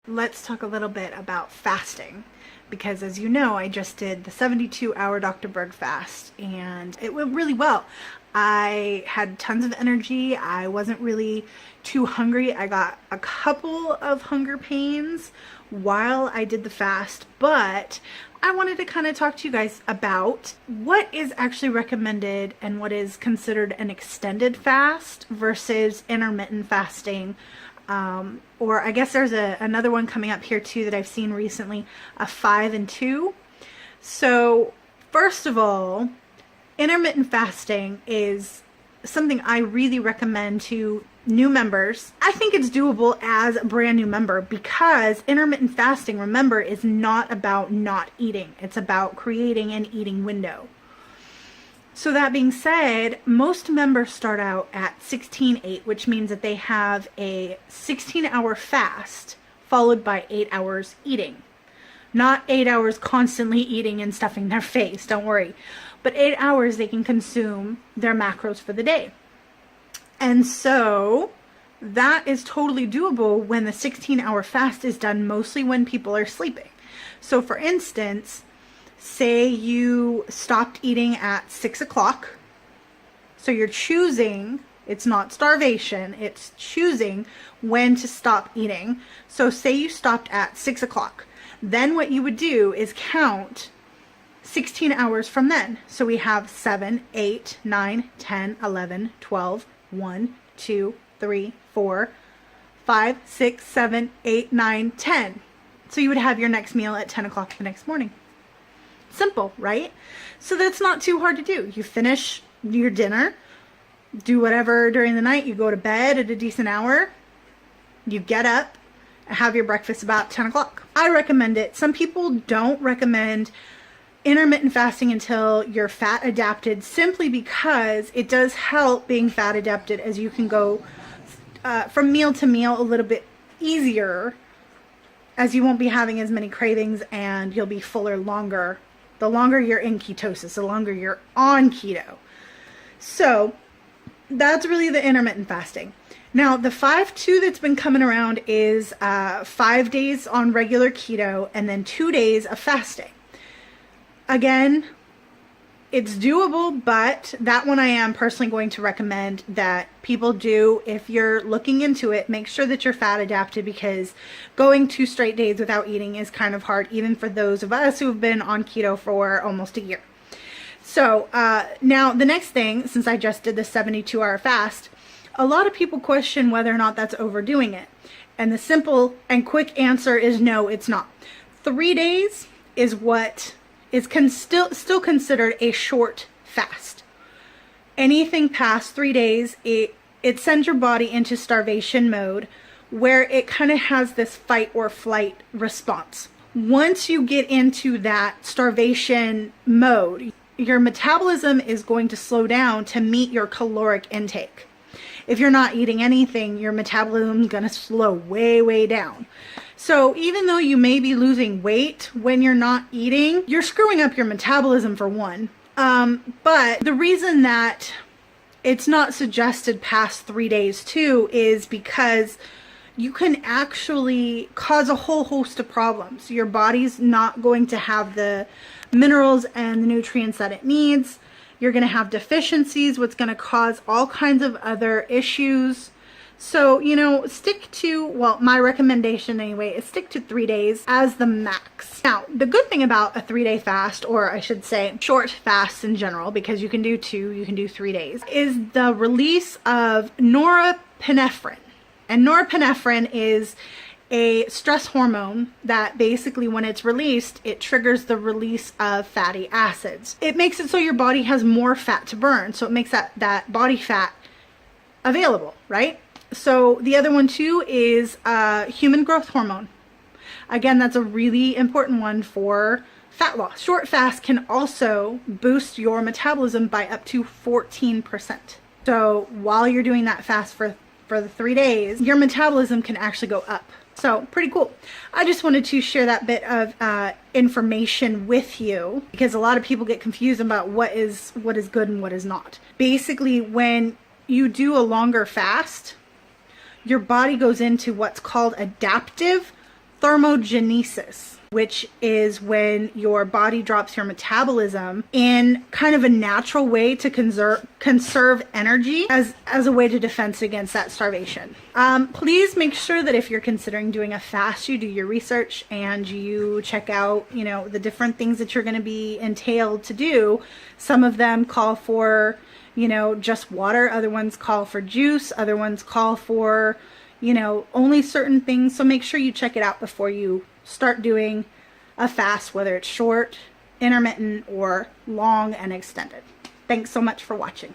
Let's talk a little bit about fasting, because as you know, I just did the 72-hour Dr. Berg fast and it went really well. I had tons of energy. I wasn't really too hungry. I got a couple of hunger pains while I did the fast, but I wanted to kind of talk to you guys about what is actually recommended and what is considered an extended fast versus intermittent fasting. Or I guess there's another one coming up here too that I've seen recently, a 5 and 2. So first of all, intermittent fasting is something I really recommend to new members. I think it's doable as a brand new member because intermittent fasting, remember, is not about not eating. It's about creating an eating window. So that being said, most members start out at 16-8, which means that they have a 16-hour fast followed by 8 hours eating. Not 8 hours constantly eating and stuffing their face, don't worry. But 8 hours they can consume their macros for the day. And so that is totally doable when the 16-hour fast is done mostly when people are sleeping. So for instance, say you stopped eating at 6 o'clock. So you're choosing, it's not starvation, it's choosing when to stop eating. So say you stopped at 6 o'clock. Then what you would do is count 16 hours from then. So we have 7, 8, 9, 10, 11, 12, 1, 2, 3, 4, 5, 6, 7, 8, 9, 10. So you would have your next meal at 10 o'clock the next morning. Simple, right? So that's not too hard to do. You finish your dinner, do whatever during the night, you go to bed at a decent hour, you get up, have your breakfast about 10 o'clock. I recommend it. Some people don't recommend intermittent fasting until you're fat adapted, simply because it does help being fat adapted as you can go from meal to meal a little bit easier, as you won't be having as many cravings and you'll be fuller longer. The longer you're in ketosis, the longer you're on keto. So that's really the intermittent fasting. Now the 5-2 that's been coming around is 5 days on regular keto and then 2 days of fasting. Again, it's doable, but that one I am personally going to recommend that people do. If you're looking into it, make sure that you're fat adapted, because going 2 straight days without eating is kind of hard, even for those of us who have been on keto for almost a year. So now the next thing, since I just did the 72-hour fast, a lot of people question whether or not that's overdoing it. And the simple and quick answer is no, it's not. 3 days is what is still considered a short fast. Anything past 3 days, it sends your body into starvation mode, where it kind of has this fight or flight response. Once you get into that starvation mode, your metabolism is going to slow down to meet your caloric intake. If you're not eating anything, your metabolism is going to slow way down. So even though you may be losing weight when you're not eating, you're screwing up your metabolism for one. But the reason that it's not suggested past 3 days too is because you can actually cause a whole host of problems. Your body's not going to have the minerals and the nutrients that it needs. You're going to have deficiencies, what's going to cause all kinds of other issues. So, you know, stick to, well, my recommendation anyway, is stick to 3 days as the max. Now, the good thing about a 3-day fast, or I should say short fasts in general, because you can do 2, you can do 3 days, is the release of norepinephrine. And norepinephrine is a stress hormone that basically, when it's released, it triggers the release of fatty acids. It makes it so your body has more fat to burn, so it makes that body fat available, right? So the other one too is human growth hormone. Again, that's a really important one for fat loss. Short fast can also boost your metabolism by up to 14%. So while you're doing that fast for the 3 days, your metabolism can actually go up. So pretty cool. I just wanted to share that bit of information with you, because a lot of people get confused about what is good and what is not. Basically, when you do a longer fast, your body goes into what's called adaptive thermogenesis, which is when your body drops your metabolism in kind of a natural way to conserve energy as a way to defense against that starvation. Please make sure that if you're considering doing a fast, you do your research and you check out, the different things that you're going to be entailed to do. Some of them call for, just water. Other ones call for juice. Other ones call for, only certain things. So make sure you check it out before you start doing a fast, whether it's short, intermittent, or long and extended. Thanks so much for watching.